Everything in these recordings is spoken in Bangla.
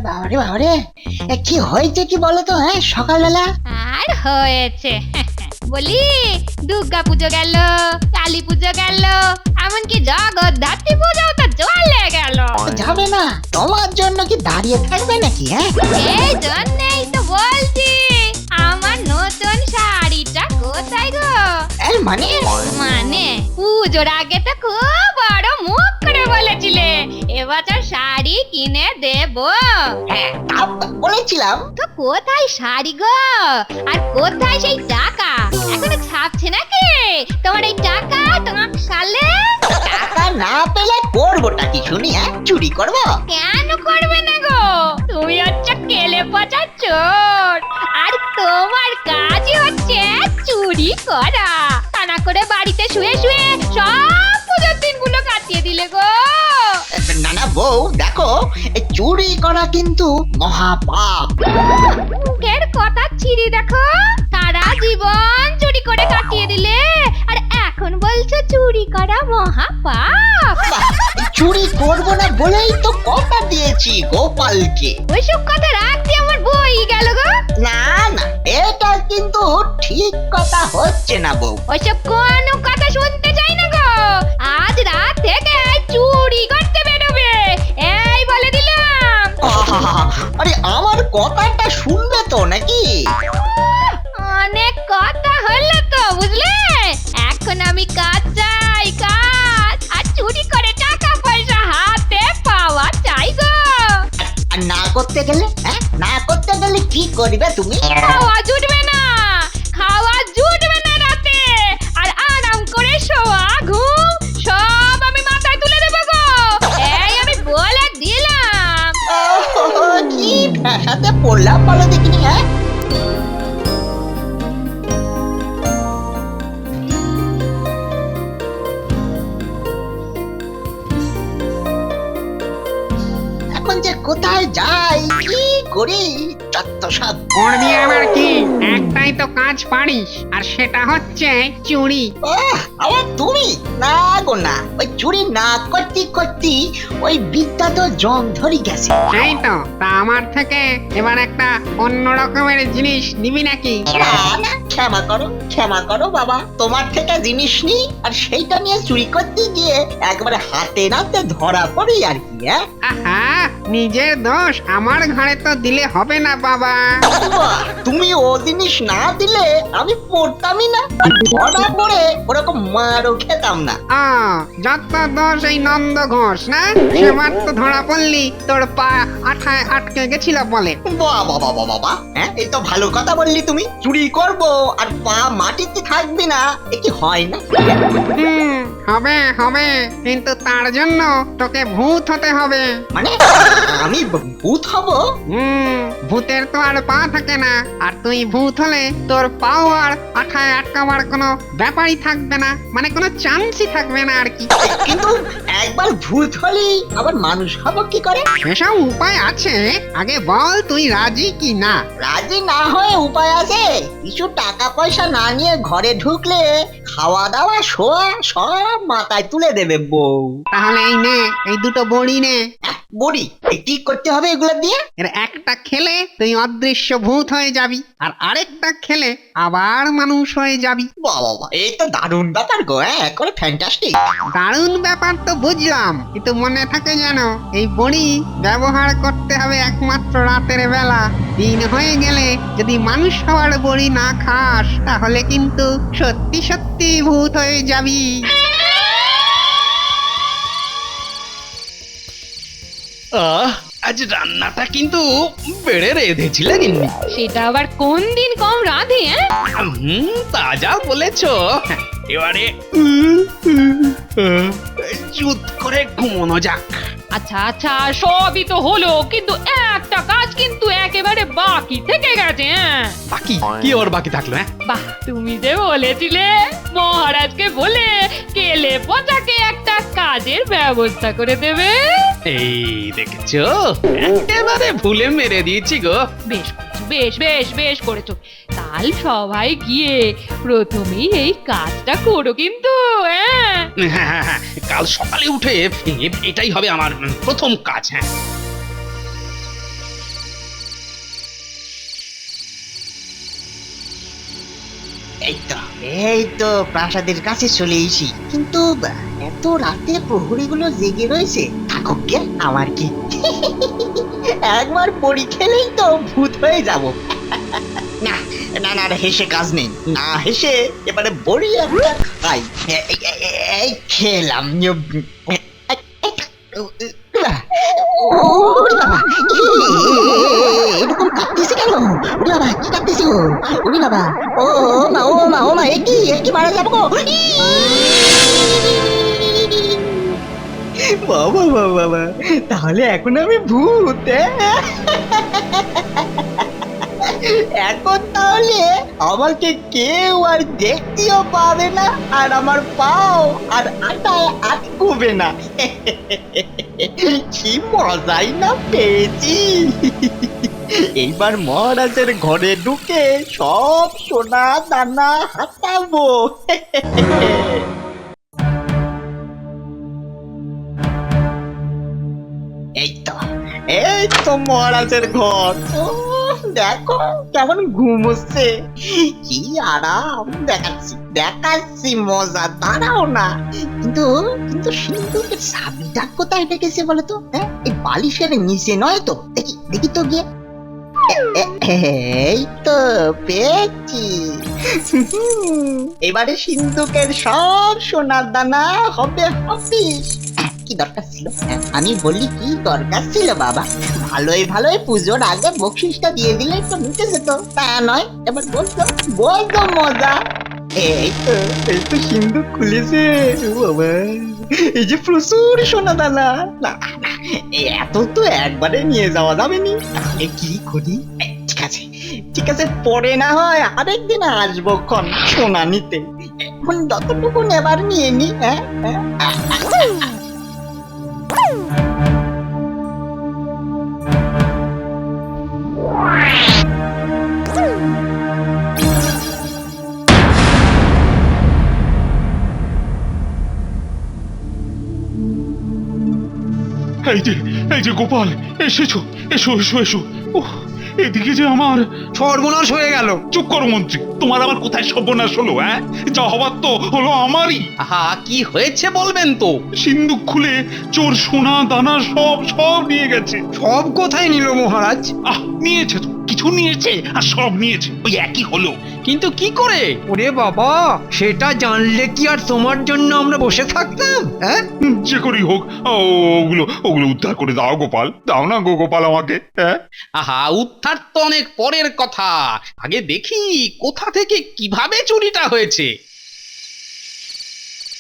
বাবারে বাবারে, কি হয়েছে কি বলো তো? হ্যাঁ, সকালবেলা আর হয়েছে বলি, দুর্গা পুজো গেল, কালী পুজো গেল, এমনকি জগদ্ধাত্রী পুজোও তো চলে গেল। যাবে না? তোমার জন্য কি দাঁড়িয়ে থাকবে নাকি? হ্যাঁ, এই জন্যই তো বলছি, আমার নতুন শাড়িটা কোথায় গো? মানে মানে পুজোর আগে তো খুব বড় মুখ করে বলেছিলে এবছর শাড়ি কিনে দেবো। হ্যাঁ, তা বলেছিলাম। তো কোথায় শাড়ি গো? আর কোথায় সেই টাকা? এখনো ছাপছে নাকি তোমার এই টাকা তোমার সালে? টাকা না পেলে করবোটা কি শুনি? হ্যাঁ, চুরি করবো? কেন করবে না গো? তুমি হচ্ছে কেলে পচা চোর, আর তোমার কাজই হচ্ছে চুরি করা। তা না করে বাড়িতে শুয়ে শুয়ে সব পুজোর দিনগুলো কাটিয়ে দিলে গো। না না বউ, দেখো, এই চুরি করা কিন্তু মহাপাপ। মুখের কথা ছিঁড়ি দেখো, সারা জীবন চুরি করে কাটিয়ে দিলে, আর এখন বলছো চুরি করা মহাপাপ। চুরি করবো না বলেই তো কথা দিয়েছি গোপালকে। ওইসব কথা রাখতে আমার বই গেল গো। না না, এটা কিন্তু ঠিক কথা হচ্ছে না বউ। ওইসব কোনো কথা শুনতে চাই না গো। আজ রাত থেকে চুরি করতে বেরোবে, এই বলে দিলাম। আরে আমার কথাটা শুনবে তো নাকি? অনেক কথা হলো তো, বুঝলে? এখন আমি কাজ চাই, কাজ, আর চুরি করে টাকা পয়সা হাতে পাওয়া চাই গো। আর না করতে গেলে? হ্যাঁ, না করতে গেলে কি করবে তুমি? খাওয়া জুটবে না, খাওয়া জুটবে না রাতে, আর আরাম করে শোয়া ঘুম সব আমি মাথায় তুলে দেবো গো। এই আমি বলে দিলাম। কি ভাষাতে পড়লাম বলো দেখিনি? হ্যাঁ, এখন যে কোথায় যাই, কি করি, যত সব। করবি আবার কি? একটাই তো কাজ পারিস, আর সেটা হচ্ছে চুরি। আবার তুমি? না গো না, ওই চুরি না করতে করতে ওই বিদ্যা তো জং ধরে গেছে। এই তো, তা আমার থেকে এবার একটা অন্য রকমের জিনিস নিবি নাকি? না না, ক্ষমা করো, ক্ষমা করো বাবা। তোমার থেকে জিনিস নি, আর সেইটা নিয়ে চুরি করতে গিয়ে একবারে হাতে নাতে ধরা পড়ি আর কি। হ্যাঁ, আহা, নিজের দোষ আমার ঘরে তো দিলে হবে না বাবা। বাহ, তুমি ও জিনিস না দিলে আমি পড়তামই না, আর ধরা পড়ে ওরকম মারও খেতাম না। যত দোষ এই নন্দ ঘোষ না, সেবার তো ধরা পড়লি তোর পা আঠায় আটকে গেছিল বলে। বাবা বাবা বাবা, হ্যাঁ, এই তো ভালো কথা বললি তুমি। চুরি করব আর পা মাটিতে থাকবি না, এ কি হয় না? হবে হবে, কিন্তু তার জন্য তোকে ভূত হতে হবে। মানে আমি ভূত হব? ভূতের তো আর পা থাকে না, আর তুই ভূত হলে তোর পাও আর আঠায় আটকাবার কোনো ব্যাপারই থাকবে না, মানে কোনো চান্সই থাকবে না আর কি। কিন্তু একবার ভূত হলি আবার মানুষ হব কি করে? এসব উপায় আছে, আগে বল তুই রাজি কি না? রাজি না হয়ে উপায় আছে। কিছু টাকা পয়সা না নিয়ে ঘরে ঢুকলে খাওয়া দাওয়া শোয়া সব মাথায় তুলে দেবে বউ। তাহলে এই নে, এই দুটো বড়ি নে। বড়ি? কি করতে হবে এগুলো দিয়ে? এর একটা খেলে তুই অদৃশ্য ভূত হয়ে যাবি, আর আরেকটা খেলে আবার মানুষ হয়ে যাবি। বাবা, এই তো দারুণ ব্যাপার গো। হ্যাঁ, করে ফ্যান্টাস্টিক। দারুণ ব্যাপার তো বুঝলাম, কিন্তু মনে থাকে যেন এই বড়ি ব্যবহার করতে হবে একমাত্র রাতের বেলা। দিন হয়ে গেলে যদি মানুষ হওয়ার বড়ি না খাস, তাহলে কিন্তু সত্যি সত্যি ভূত হয়ে যাবি। আজ রান্নাটা কিন্তু বেড়ে রেঁধেছিলে গিন্নি। সেটা আবার কোন দিন কম রাধে? তাজা বলেছো। এবারে চুপ করে ঘুমোনো যাক। আচ্ছা আচ্ছা, সবই তো হলো, কিন্তু একটা কাজ কিন্তু একেবারে বাকি থেকে গেছে। বাকি কি ওর বাকি থাকলো? বাহ, তুমি যে বলেছিলে মহারাজকে বলে কেলে পচাকে একটা কাজের ব্যবস্থা করে দেবে। এই দেখেছো, একেবারে ভুলে মেরে দিয়েছি গো। বেশ বেশ বেশ বেশ করেছো। কাল সবাই গিয়ে প্রথমেই এই কাজটা করো কিন্তু। হ্যাঁ, কাল সকালে উঠে এটাই হবে আমার প্রথম কাজ। হ্যাঁ, এই তো প্রাসাদের কাছে চলে এসি, কিন্তু এত রাতে প্রহরীগুলো জেগে রয়েছে। থাকুক গে, আমার কি একবার পরী খেলেই তো ভূত হয়ে যাব। না না না, আর হেসে কাজ নেই, না হেসে এবারে বড়ি একটা খাই। এই খেলাম। এরকম কাঁদতেছে কেন? ওরে বাবা, কি কাঁদতেছে? ওরে বাবা, ও মা, ও মা, ও মা, কি মারা যাবো গো? বাবা বাবা বাবা, তাহলে এখন আমি ভূত? এখন তাহলে আমাকে কেউ আর দেখতেও পাবে না, আর আমার পাও আর আটায় আটকবে না। কি মজাই না পেয়েছি। এইবার মহারাজের ঘরে ঢুকে সব সোনা দানা হাতাবো। এই তো মহারাজের ঘর। দেখো কেমন ঘুমোচ্ছে, কি আরাম। দেখাচ্ছি মজা, দাঁড়াও না। কিন্তু কিন্তু সিন্ধুকের চাবিটা কোথায় রেখেছে বলো তো? হ্যাঁ, এই বালিশের নিচে নয় তো? দেখি তো গিয়ে। এই তো পেয়েছি। এবারে সিন্ধুকের সব সোনার দানা হবে হাফিস। কি দরকার ছিল? আমি বলি কি দরকার ছিল বাবা? ভালোই পুজোর আগে বকশিসটা দিয়ে দিলে একটু মিটে যেত, তা নয় এবার বলতো মজা। এই তো সিন্ধুক খুলেছে বাবা, এই যে প্রচুর সোনা দানা। এত তো একবারে নিয়ে যাওয়া যাবে নি, তাহলে কি করি? ঠিক আছে, পরে না হয় আরেকদিন আসবো ক্ষণ সোনা নিতে। এখন যতটুকু নেবার নিয়ে নি। এই যে গোপাল, এসেছো, এসো এসো এসো। উহ, এদিকে যে আমার সর্বনাশ হয়ে গেল। চুপ করো মন্ত্রী, তোমার আবার কোথায় সর্বনাশ হলো? হ্যাঁ, যা হবার তো হলো আমারই। আহা, কি হয়েছে বলবেন তো? সিন্ধুক খুলে চোর সোনা দানা সব নিয়ে গেছে। সব কোথায় নিল মহারাজ? নিয়েছে তো, কিছু নিয়েছে আর সব নিয়েছে, ওই একই হলো। কিন্তু কি করে? ওরে বাবা, সেটা জানলে কি আর তোমার জন্য আমরা বসে থাকতাম? হ্যাঁ, যে করেই হোক, ওগুলো উদ্ধার করে দাও গোপাল, দাও না গোপাল আমাকে। হ্যাঁ, আহা, উদ্ধার তো অনেক পরের কথা। আগে দেখি কোথা থেকে কিভাবে চুরিটা হয়েছে।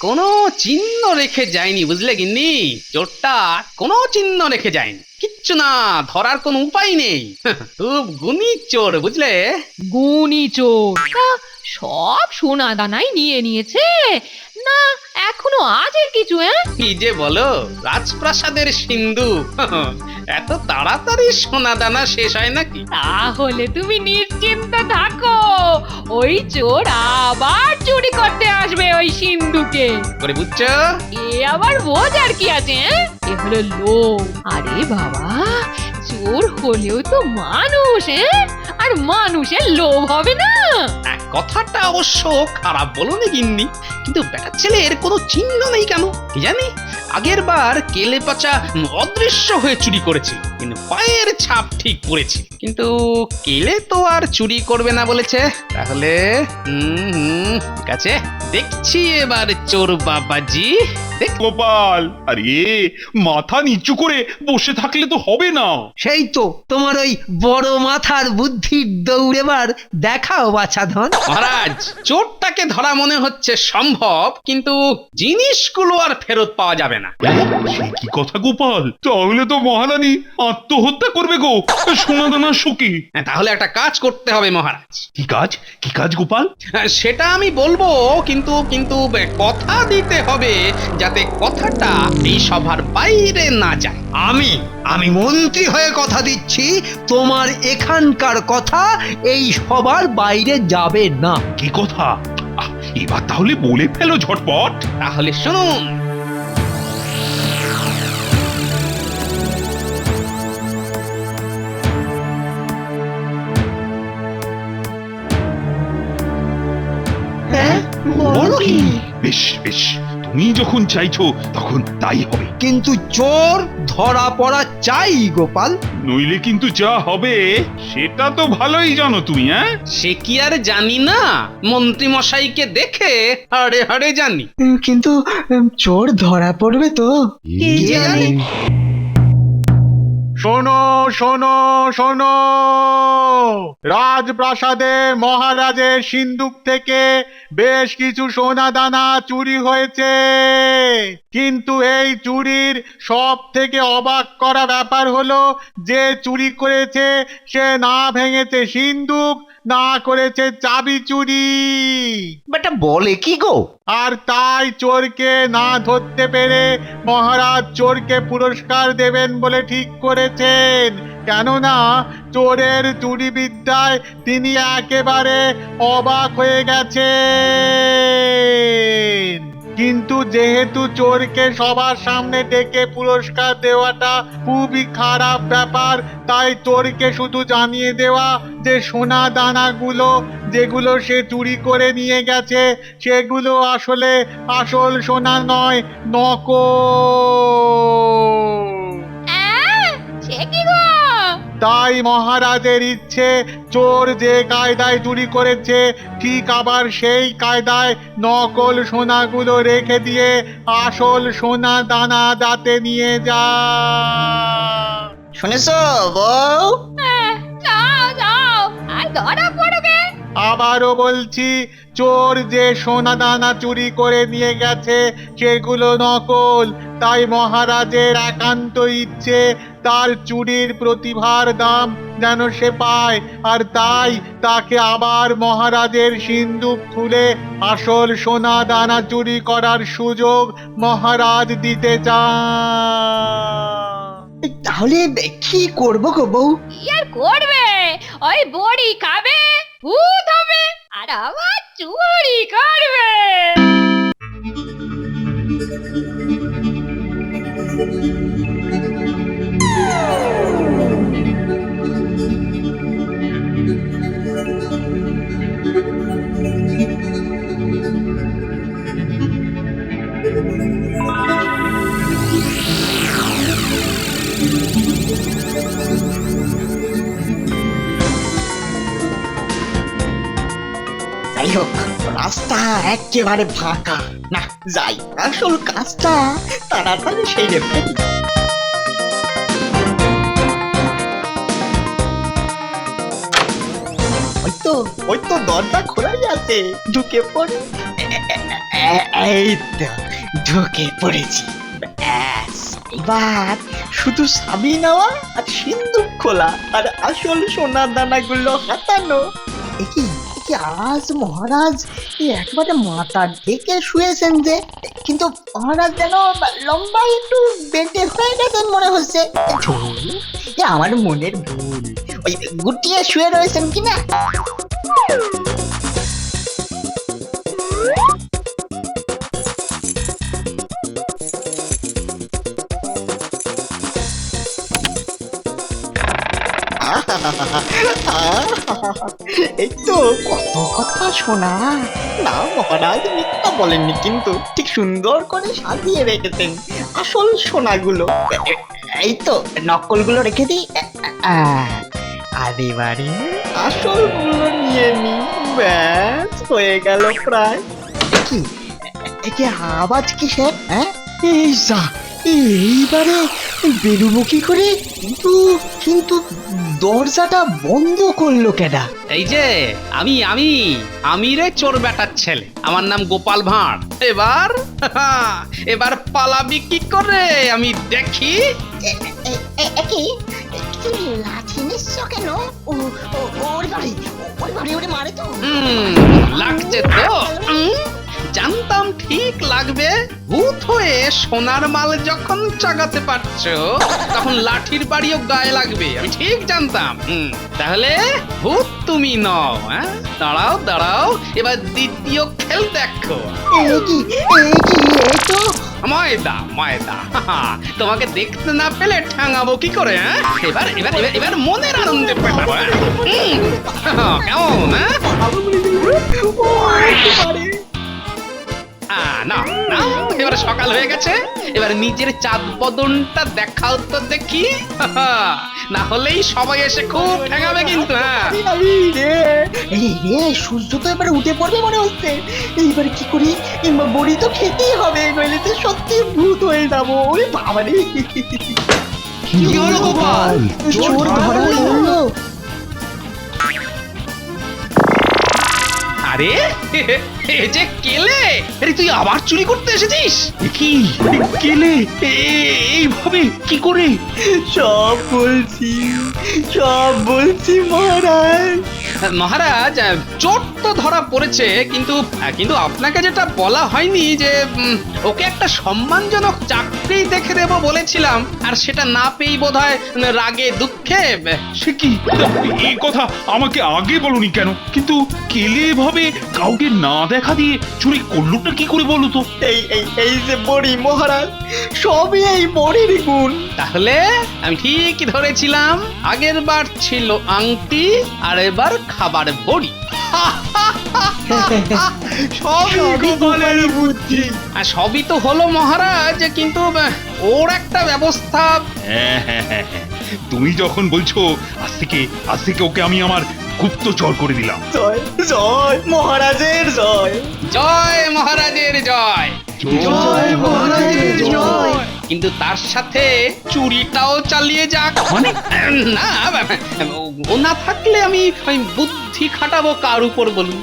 কোনো চিহ্ন রেখে যায়নি, বুঝলে গিন্নি? চোরটা কোনো চিহ্ন রেখে যায়নি, কিচ্ছু না, ধরার কোনো উপায় নেই। খুব গুণী চোর, বুঝলে? গুণী চোর? তা সব সোনা দানাই নিয়ে নিয়েছে না, এখনো আছে কিছু? কি যে বলো, রাজপ্রাসাদের সিন্ধু, এত তাড়াতাড়ি সোনা দানা শেষ হয় নাকি? তাহলে তুমি নিশ্চিন্ত থাকো, ওই চোর আবার চুরি করতে আসবে ওই সিন্ধুকে। করে বুঝছো? এ আবার বোঝার কি আছে? এ হলো লোভ। আরে বাবা, চোর হলেও তো মানুষ, আর মানুষের লোভ হবে না? কথাটা অবশ্য খারাপ বলনি গিন্নি, কিন্তু বেটার ছেলের কোনো চিহ্ন নেই কেন কি জানি। আগের বার কেলে পচা অদৃশ্য হয়ে চুরি করেছে, কিন্তু পায়ের ছাপ ঠিক পড়েছে। কিন্তু কেলে তো আর চুরি করবে না বলেছে, তাহলে ঠিক আছে, দেখছি এবার চোর বাবাজি। গোপাল, আরে মাথা নিচু করে বসে থাকলে তো হবে না। সেই তো তোমার ওই বড় মাথার বুদ্ধির দৌড়েবার দেখাও বাছাধন। মহারাজ, চোরটাকে ধরা মনে হচ্ছে সম্ভব, কিন্তু জিনিসগুলো আর ফেরত পাওয়া যাবে না। সে কি কথা গোপাল, তাহলে তো মহারানী আত্মহত্যা করবে গো, সোনা দানা শোকে। তাহলে একটা কাজ করতে হবে মহারাজ। কি কাজ গোপাল? সেটা আমি বলবো, কিন্তু কিন্তু কথা দিতে হবে যাতে কথাটা এই সভার বাইরে না যায়। আমি মন্ত্রী হয়ে কথা দিচ্ছি, তোমার এখানকার কথা এই সবার বাইরে যাবে না। কি কথা? এবার তাহলে বলে ফেলো ঝটপট। তাহলে শুনুন, বেশ বেশ, তুমি যখন চাইছো তখন তাই হবে। কিন্তু চোর ধরা পড়া চাই গোপাল। নইলে কিন্তু যা হবে সেটা তো ভালোই জানো তুমি, হ্যাঁ? সে কি আর জানি না, মন্ত্রী মশাইকে দেখে হাড়ে হাড়ে জানি। কিন্তু চোর ধরা পড়বে তো? কে জানে? শোনো শোনো শোনো, রাজপ্রাসাদে মহারাজের সিন্দুক থেকে বেশ কিছু সোনা দানা চুরি হয়েছে, কিন্তু এই চুরির সব থেকে অবাক করা ব্যাপার হলো যে চুরি করেছে সে না ভেঙেছে সিন্দুক, না করেছে চাবি চুরি। বেটা বলে কি গো? আর তাই চোরকে না ধরতে পেরে মহারাজ চোরকে পুরস্কার দেবেন বলে ঠিক করেছেন, কেননা চোরের চুরি বিদ্যায় তিনি একেবারে অবাক হয়ে গেছেন। কিন্তু যেহেতু চোরকে সবার সামনে ডেকে পুরস্কার দেওয়াটা খুবই খারাপ ব্যাপার, তাই চোরকে শুধু জানিয়ে দেওয়া যে সোনা দানাগুলো যেগুলো সে চুরি করে নিয়ে গেছে সেগুলো আসলে আসল সোনা নয়, নকল। সে কি গো? তাই মহারাজের ইচ্ছে চোর যে কায়দায় চুরি করেছে ঠিক আবার সেই কায়দায় নকল সোনাগুলো রেখে দিয়ে আসল সোনা দানা যাতে নিয়ে যা। শুনেছো বউ? যাও যাও, আর ধরা পড়বে। আবারও বলছি, চোর যে সোনা দানা চুরি করে নিয়ে গেছে সেগুলো নকল, তাই মহারাজের একান্ত ইচ্ছে তার চুরির প্রতিভার দাম যেন সে পায়, আর তাই তাকে আবার মহারাজের সিন্দুক খুলে আসল সোনা দানা চুরি করার সুযোগ মহারাজ দিতে চান। তাহলে কি করবো গো বউ? কি আর করবে? ওই বড়ি খাবে, ভূত হবে, আর আবার চুরি করবে। যাই হোক, রাস্তা একেবারে ফাঁকা। না যাই, আসল কাজটা তাড়াতাড়ি সেরে ফেলি। ওই তো দরজা খোলাই আছে, ঢুকে পড়ি। এই তো ঢুকে পড়েছি। ব্যাস, এবার শুধু চাবি নেওয়া আর সিন্দুক খোলা আর আসল সোনার দানাগুলো হাতানো। কি আজ মহারাজ একবারে মাথা ঢেকে শুয়েছেন যে, কিন্তু মহারাজ যেন লম্বা একটু বেটে হয়ে গেছেন মনে হচ্ছে। আমার মনের ভুল, ওই গুটিয়ে শুয়ে রয়েছেন কিনা। এই তো কত কথা শোনা। না মহারাজ মিথ্যা বলেননি, কিন্তু ঠিক সুন্দর করে সাজিয়ে রেখেছেন আসল সোনাগুলো। এই তো নকলগুলো রেখে দিই, আর এবারে আসলগুলো নিয়ে নি। ব্যাস হয়ে গেল প্রায়। কি কি আওয়াজ কিসের? হ্যাঁ, এই যা, এইবারে বেরোবো কি করে? কিন্তু কিন্তু দরজাটা বন্ধ করলো কেডা? এই যে আমি আমি আমি রে চোর বেটার ছেলে, আমার নাম গোপাল ভাঁড়। এবার পালাবি কি করে আমি দেখি। কি লাঠি নিচ্ছ কেন? ওরে বাড়ি ওরে মারে তো। লাগছে তো? জানতাম ঠিক লাগবে। ভূত হয়ে সোনার মাল যখন চাগাতে পারছো তখন লাঠির বাড়িও গায়ে লাগবে, আমি ঠিক জানতাম। তাহলে ভূত তুমি নও? হ্যাঁ, দাঁড়াও দাঁড়াও, এবার দ্বিতীয় খেল দেখো। এই তো ময়দা ময়দা, তোমাকে দেখতে না পেলে ঠাঙাবো কি করে? হ্যাঁ, এবার এবার এবার এবার মনের আনন্দে পেটাবো। কেমন? হ্যাঁ, না না, এবারে সকাল হয়ে গেছে, এবার নিজের চাঁদ বদনটা দেখাও তো দেখি। না হলেই সবাই এসে খুব ঠেঙাবে কিন্তু। হ্যাঁ, এই রে সূর্য তো এবার উঠে পড়বে মনে হচ্ছে। এইবার কি করি? বড়ি তো খেতেই হবে, নইলে তো সত্যি ভূত হয়ে যাবো। ওরে বাবা রে, কি হলো গোপাল? চোর ধরা পড়লো। আরে এ যে কেলে, আরে তুই আবার চুরি করতে এসেছিস? কি কেলে এইভাবে কি করে? সব বলছি মহারাজ। মহারাজ, চোট তো ধরা পড়েছে, কিন্তু কিন্তু আপনাকে যেটা বলা হয়নি যে ওকে একটা সম্মানজনক চাকরি দেখে দেব বলেছিলাম, আর সেটা না পেয়েই বোধহয় রাগে দুঃখে। সে কি, এই কথা আমাকে আগে বলনি কেন? কিন্তু কেলে এভাবে কাউকে না দেখা দিয়ে চুরি করলোটা কি করে বলো তো? এই যে বড়ি মহারাজ, সবই এই বড়ির গুণ। তাহলে আমি ঠিকই ধরেছিলাম, আগের বার ছিল আংটি আর এবার খাবার বড়ি। সবই গোপালের বুদ্ধি। আর সবই তো হলো মহারাজ, কিন্তু ওর একটা ব্যবস্থা। হ্যাঁ, তুমি যখন বলছো, আজ থেকে ওকে আমি আমার গুপ্তচর করে দিলাম। জয় জয় মহারাজের জয়। জয় মহারাজের জয়। জয় মহারাজের জয়। কিন্তু তার সাথে চুরিটাও চালিয়ে যাক। মানে? না, ও না থাকলে আমি বুদ্ধি খাটাবো কার উপর বলুন?